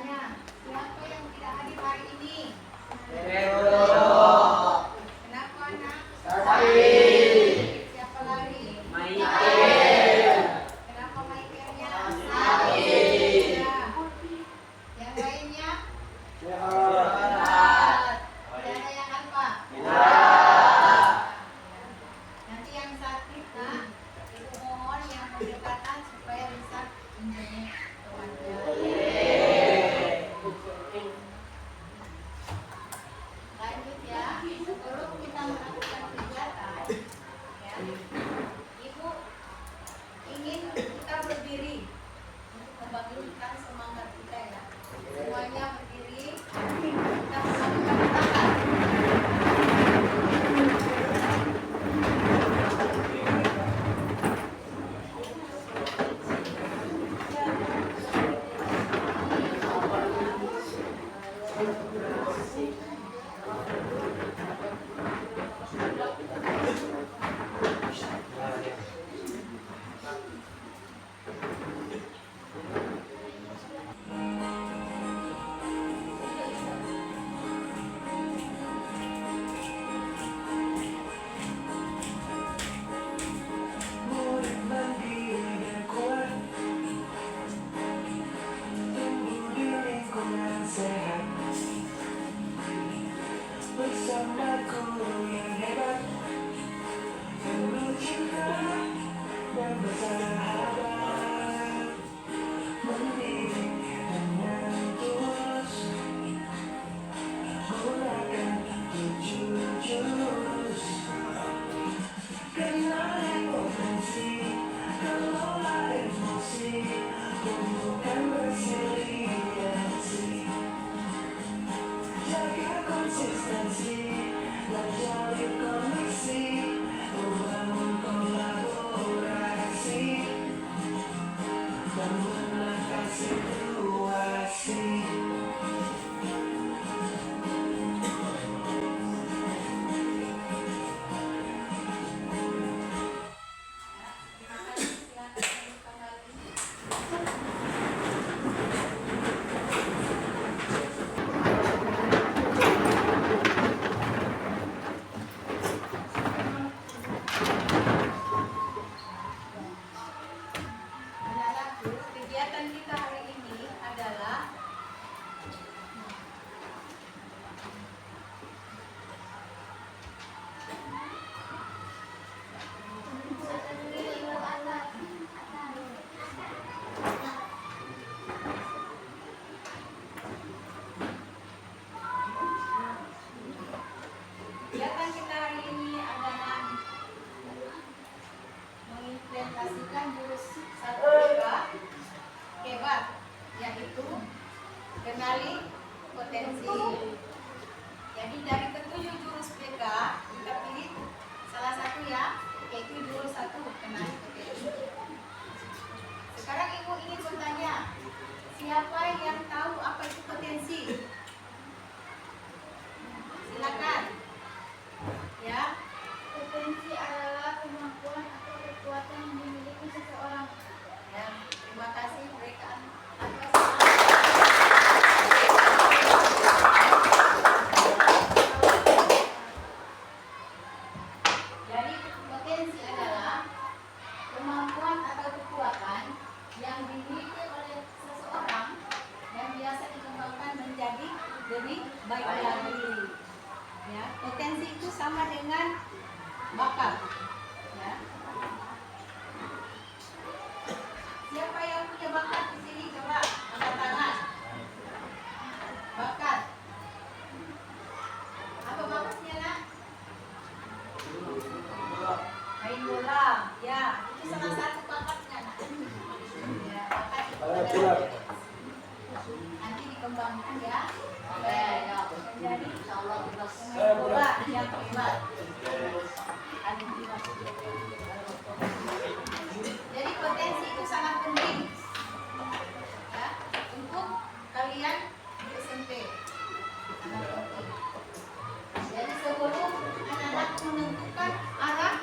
bertanya, siapa yang tidak hadir hari ini? Kenapa nak? Siapa lagi? Kenapa Michaelnya? Ya. Yang lainnya? Sehat. Tidak yang apa? Nanti yang sakit, nah, ibu mohon yang berdekatan supaya bisa menjenguk temannya. Lanjut ya, sebelum kita melakukan kegiatan, ya, ibu ingin kita berdiri untuk membangkitkan semangat kita ya. Semuanya berdiri, kita melakukan gerakan. Bersamaku yang hebat, penuh cinta dan bersahabat, mendidik dengan tulus, gunakan 7 jurus. Kenali potensi, kelola emosi, tumbuhkan resiliensi. Jaga konsistensi dan jalin koneksi, membangun kolaborasi dan menangkan situasi. Anak-anakku, kegiatan kita hari ini adalah kegiatan kita hari ini adalah mengimplementasikan jurus 1 hebat, yaitu kenali potensi. Jadi dari ketujuh jurus PK kita pilih salah satu ya, yaitu jurus 1 kenali potensi. Sekarang ibu ingin bertanya, siapa yang tahu apa itu potensi? Silakan. Ya. Potensi adalah kemampuan atau kekuatan yang dimiliki seseorang. Ya, terima kasih mereka. Jadi potensi adalah kemampuan atau kekuatan yang dimiliki oleh seseorang yang biasa dikembangkan menjadi lebih baik lagi. Ya, potensi itu sama dengan bakat. Ya. Siapa yang punya bakat di sini? Coba angkat tangan. Bakat. Apa bakatnya, nak? Main bola. Ya, itu salah satu bakatnya, nak. Ya, bakat itu adalah nanti dikembangkan ya. Menjadi pemain bola yang hebat. Jadi potensi itu sangat penting ya, untuk kalian di SMP. Sangat penting. Jadi sebelum anak-anak menentukan arah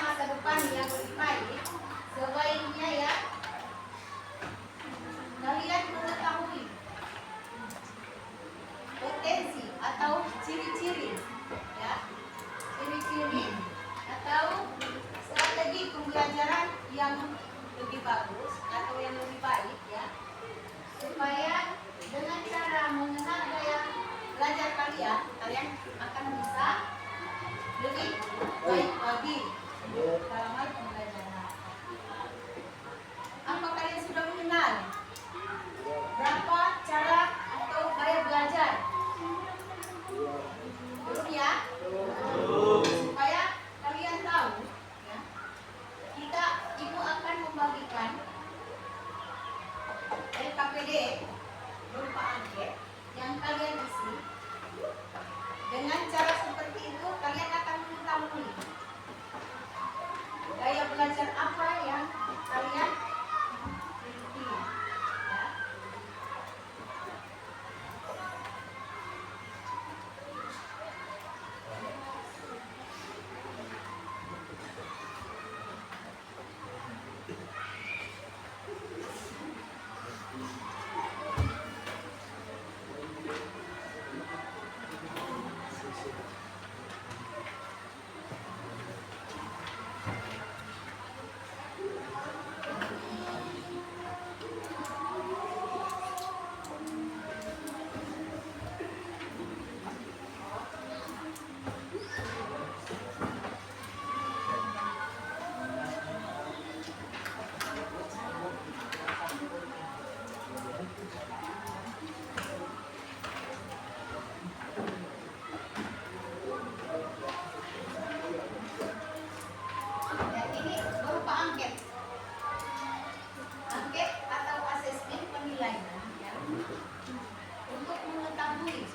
masa depan yang lebih baik, sebaiknya ya kalian ciri-ciri, ya, ciri-ciri atau strategi pembelajaran yang lebih bagus atau yang lebih baik, ya, supaya dengan cara mengenal gaya belajar kalian, kalian akan bisa lebih baik lagi dalam hal pembelajaran. Apa kalian sudah mengenal berapa cara atau gaya belajar? Belum ya? Supaya kalian tahu, ya, ibu akan membagikan LKPD berupa angket yang kalian isi. Dengan cara seperti itu kalian akan mengetahui gaya belajar apa yang kalian miliki, ya. Dan ini berupa angket. Angket atau asesmen penilaian, ya, untuk mengetahui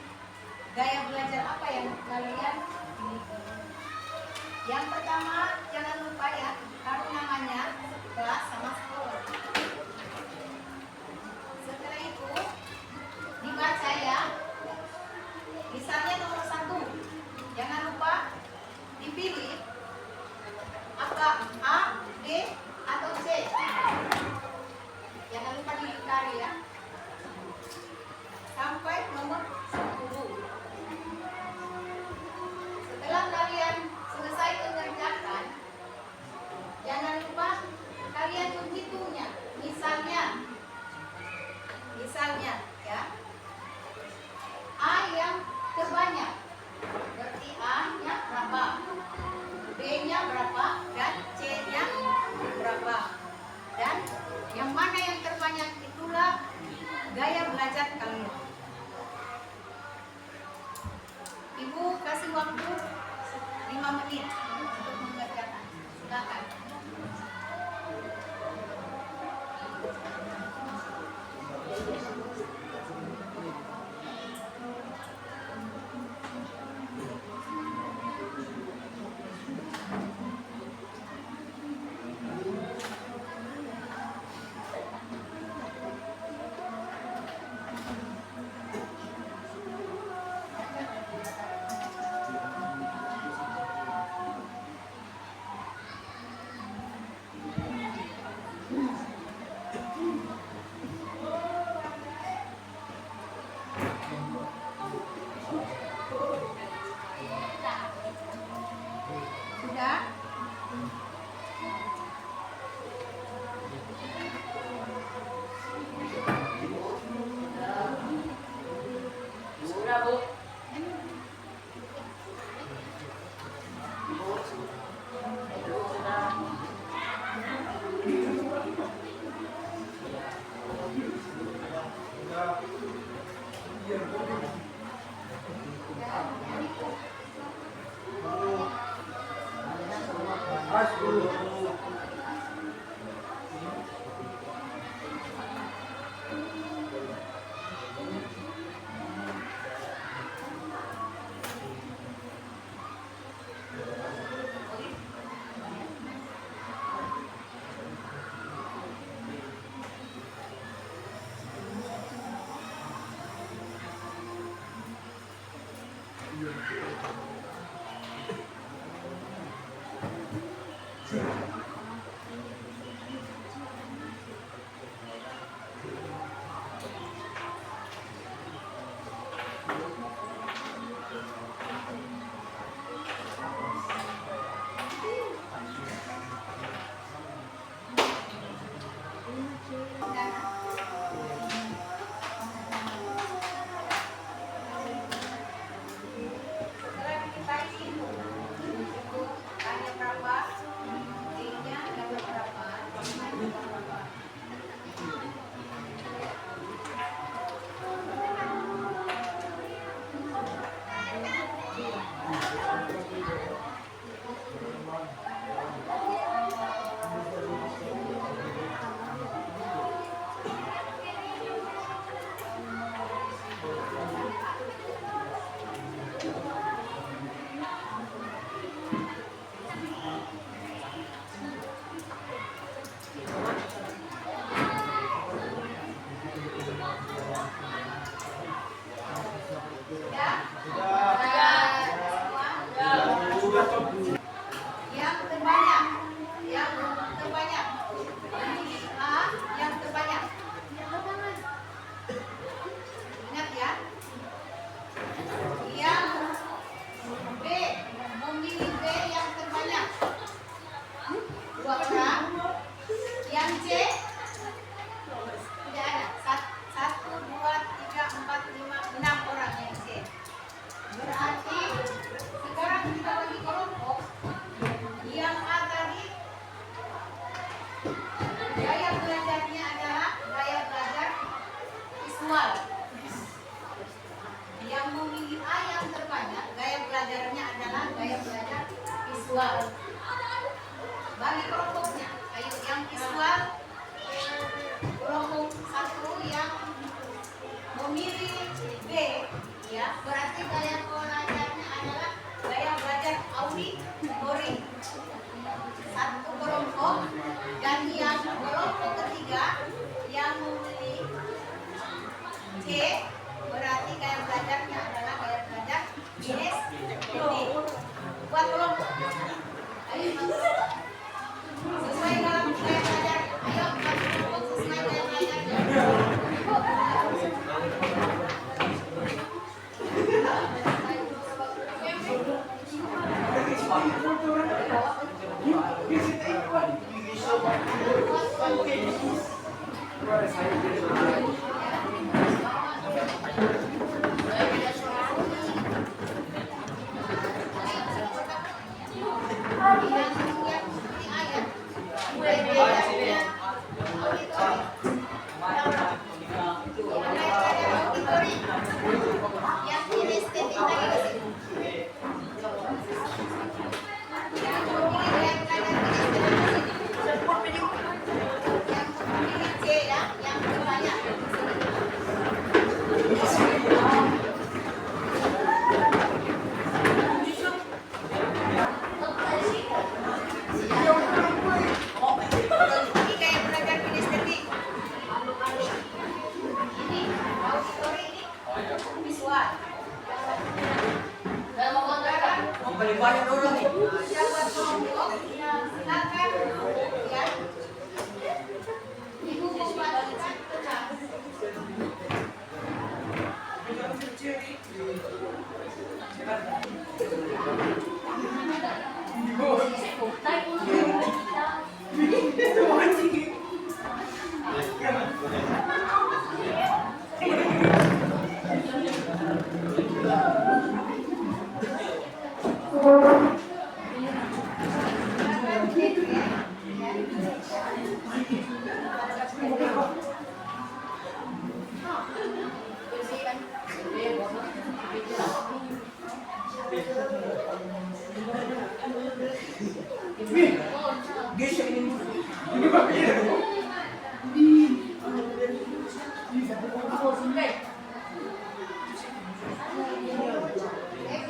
gaya belajar apa yang kalian miliki. Yang pertama, jangan lupa ya, taruh namanya, kelas sama skor. Setelah itu dibaca ya. Misalnya nomor 1, jangan lupa dipilih apakah A, B, atau C. Jangan lupa dicari ya. Sampai nomor 10. Setelah kalian selesai mengerjakan, jangan lupa kalian menghitungnya. Misalnya ya, A yang terbanyak berarti A-nya berapa, B-nya berapa, dan C-nya berapa. Dan yang mana yang terbanyak itulah gaya belajar kalian. Ibu kasih waktu 5 menit untuk mengerjakan. Silakan. Sudah? Sudah, Bu. visual. Yang memilih A yang terbanyak, gaya belajarnya adalah gaya belajar visual. Bagi kelompoknya, ayo yang visual, kelompok 1 yang memilih B, ya berarti gaya belajarnya adalah gaya belajar auditory. Satu kelompok, dan yang kelompok ketiga yang memilih C, berarti gaya belajarnya adalah gaya belajar kinestetik. Buat kelompok, ayo sesuai dalam gaya belajar. Ayo buat kelompok sesuai gaya belajar. Banyak orang nih. Buat kelompok, silakan ya. Ibu membagikan pesan.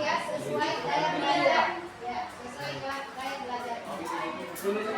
Ya, sesuai gaya belajar. Ya, sesuai gaya belajar. Sesuai gaya belajarnya.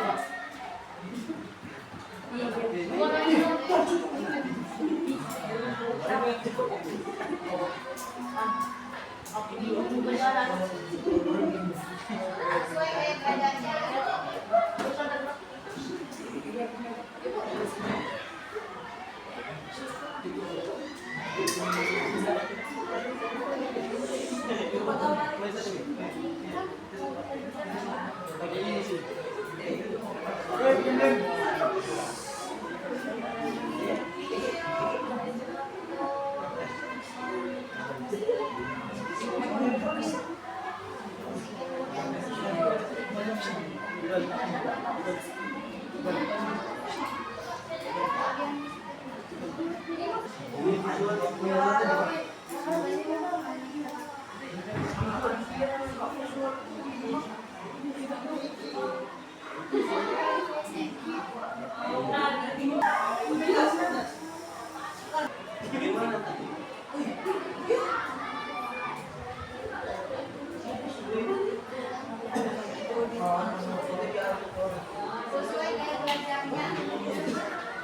Sesuai gaya belajarnya.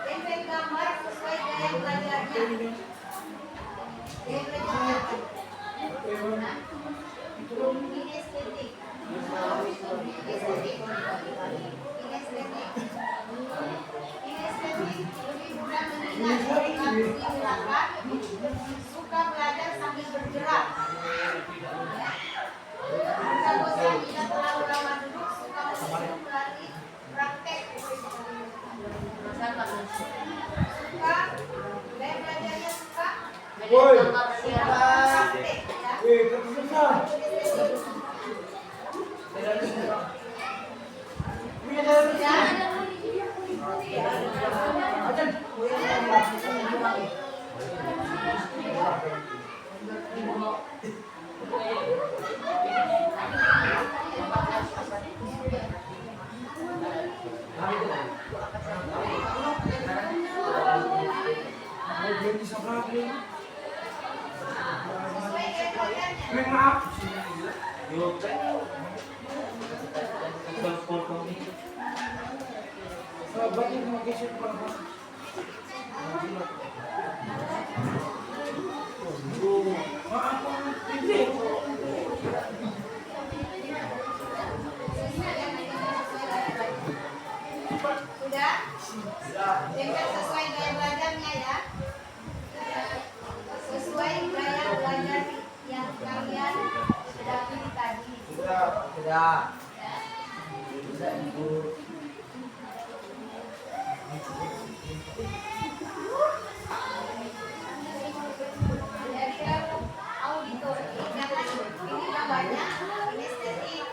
Tempel gambar sesuai gaya belajarnya. Gaya belajarnya apa? Kinestetik. Kinestetik lebih mudah mengingat dengan digunakan. Suka belajar sambil bergerak. Jika bosan tidak terlalu lama duduk, suka menunggu melalui praktek. Suka gaya belajarnya suka. Praktek ya. Sesuai gaya belajarnya. Sudah? Dengan sesuai gaya belajarnya ya. Sesuai gaya belajar yang kalian sudah pilih tadi. Sudah. Ya. Sudah Ibu. Jadi kalau auditori ini namanya kinestetik.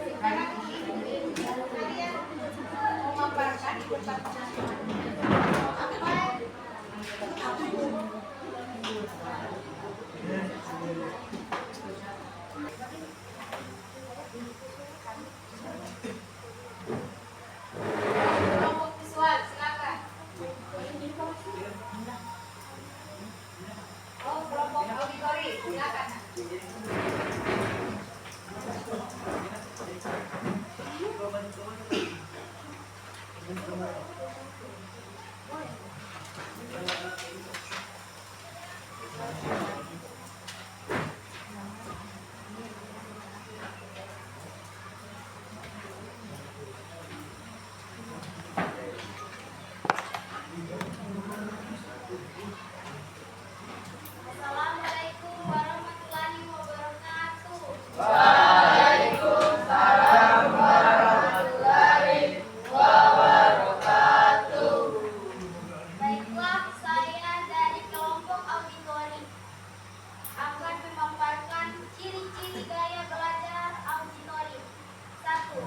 Sekarang ini kalian memaparkan kelompok visual, silakan. Oh, kelompok auditori, silakan. Assalamualaikum warahmatullahi wabarakatuh. Baiklah, saya dari kelompok auditori akan memaparkan ciri-ciri gaya belajar auditori. 1.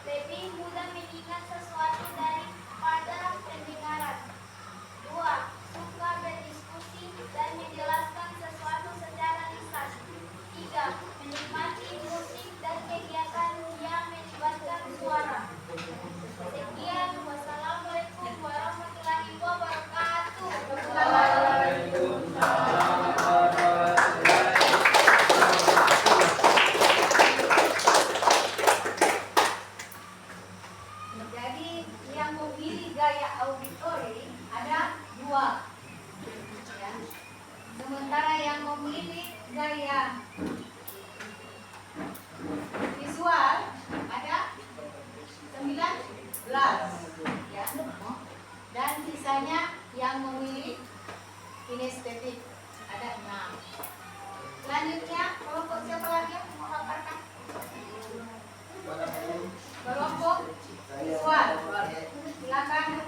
Lebih mudah mengingat sesuatu daripada pendengaran. 2. Suka berdiskusi dan menjelaskan sesuatu secara lisan. 3. Menikmati musik dan kegiatan yang melibatkan suara. Sekian, wassalamualaikum warahmatullahi wabarakatuh. Jadi yang memilih gaya auditori ada 2. Ya. Sementara yang memilih gaya visual ada 19. Ya. Dan sisanya yang memilih kinestetik ada 6. Selanjutnya kelompok siapa lagi yang mau memaparkan? Kelompok visual. Silakan.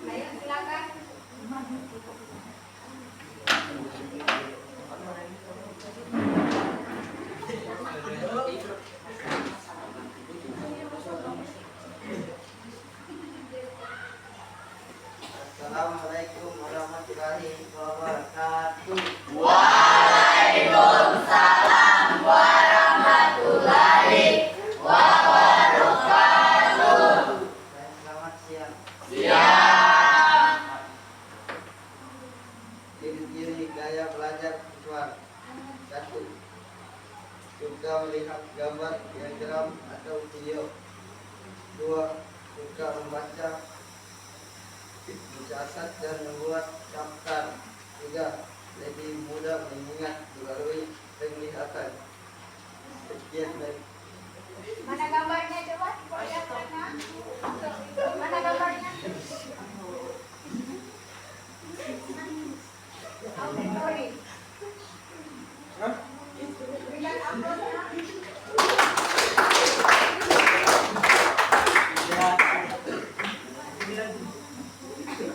Ayo silakan. Assalamualaikum warahmatullahi wabarakatuh. Selamat siang. Ciri-ciri gaya belajar visual. 1. Suka melihat gambar, diagram atau video. 2. Suka membaca, mencatat dan membuat daftar. 3. Lebih mudah mengingat melalui penglihatan. Sekian dari Mana gambarnya coba? Lihat mana? Mana gambarnya? Sorry. Hah? Berikan aplausnya.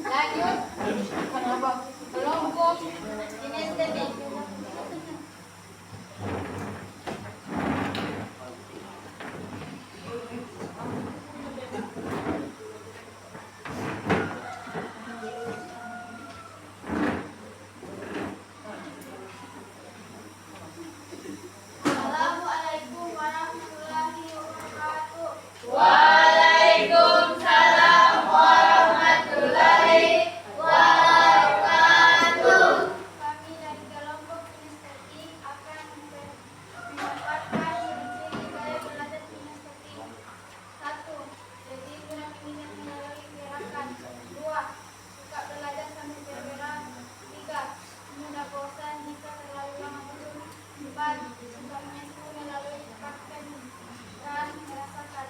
Lanjut. Kenapa? Kelompok kinestetik. Assalamualaikum warahmatullahi wabarakatuh. Waalaikumsalam warahmatullahi wabarakatuh. Kami dari kelompok kinestetik akan memaparkan ciri-ciri gaya belajar kinestetik. 1. Lebih mudah mengingat melalui gerakan. 2. Suka belajar sambil bergerak. 3. Mudah bosan jika terlalu lama duduk. 4. Suka menyusul melalui praktek dan merasakan.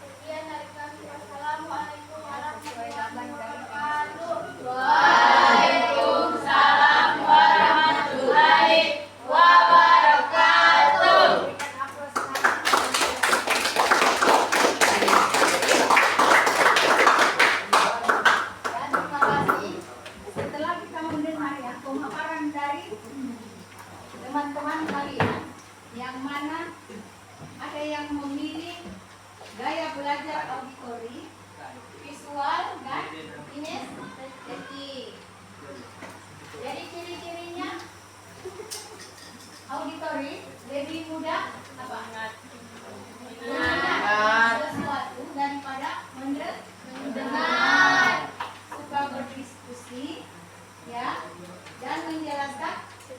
Sekian dari kami. Wassalamualaikum warahmatullahi wabarakatuh. Waalaikumsalam warahmatullahi wabarakatuh. Berikan aplausnya. Dan terima kasih. Setelah kita mendengar ya pemaparan dari teman-teman kalian, yang mana ada yang memilih gaya belajar auditori, visual, dan kinestetik. Jadi ciri-cirinya auditori lebih mudah apa? Mendengar sesuatu daripada mendengar. Suka berdiskusi, ya, dan menjelaskan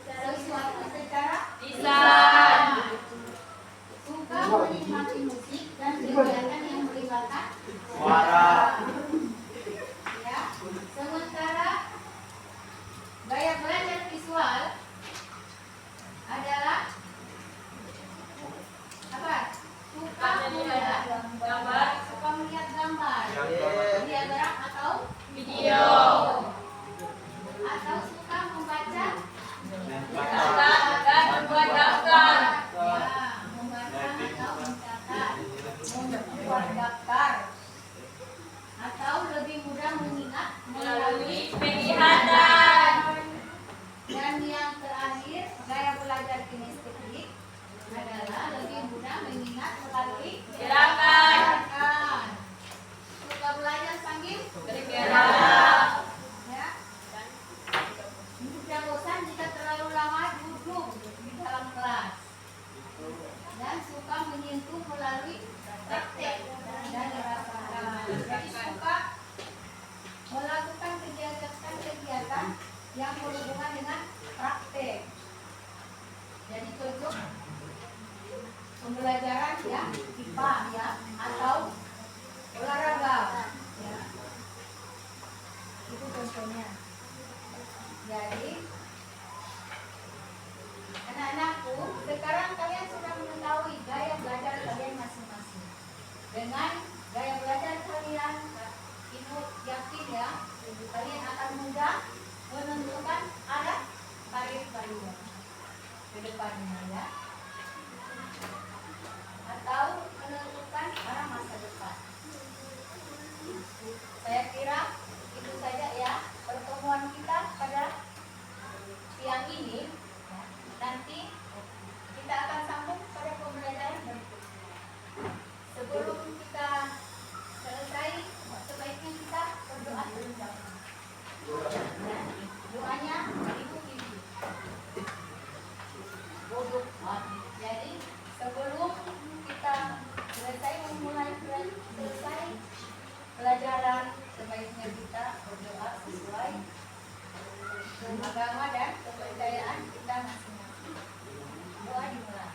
sesuatu secara Lisan. suka menikmati musik dan kegiatan yang melibatkan Suara. ya. Sementara gaya belajar visual adalah apa? Suka melihat Gambar. suka melihat gambar, Yes. diagram atau Video. atau suka membaca Data dan membuat daftar. ya, membaca atau mencatat, membuat daftar, atau lebih mudah mengingat Melalui penglihatan. Dan yang terakhir, gaya belajar kinestetik adalah lebih mudah mengingat melalui Gerakan. gerakan. Suka belajar sambil Bergerak. ya. Tidak bosan jika terlalu lama duduk di dalam kelas. Dan suka menyentuh melalui praktek dan merasakan. Jadi suka melakukan kegiatan-kegiatan yang berhubungan dengan praktek. Jadi cocok pembelajaran ya IPA ya atau olahraga ya. Itu contohnya. Jadi anak-anakku, sekarang kalian sudah mengetahui gaya belajar kalian masing-masing. Dengan gaya belajar kalian, Ibu yakin ya, kalian akan mudah menentukan arah karir kalian ke depannya ya. Atau menentukan arah masa depan. Saya kira itu saja ya pertemuan kita pada siang ini. Ya. Nanti kita akan sambung pada pembelajaran berikutnya. Sebelum kita selesai, sebaiknya kita berdoa terlebih dahulu. Ya. Doanya Ibu Bibi. Jadi sebelum kita selesai pelajaran, sebaiknya kita berdoa sesuai agama dan kepercayaan kita masing-masing. Doa dimulai.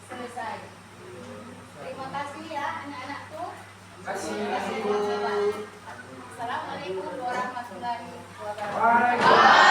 Selesai. Terima kasih ya anak-anakku. Kasih. Assalamualaikum warahmatullahi wabarakatuh. Waalaikumsalam.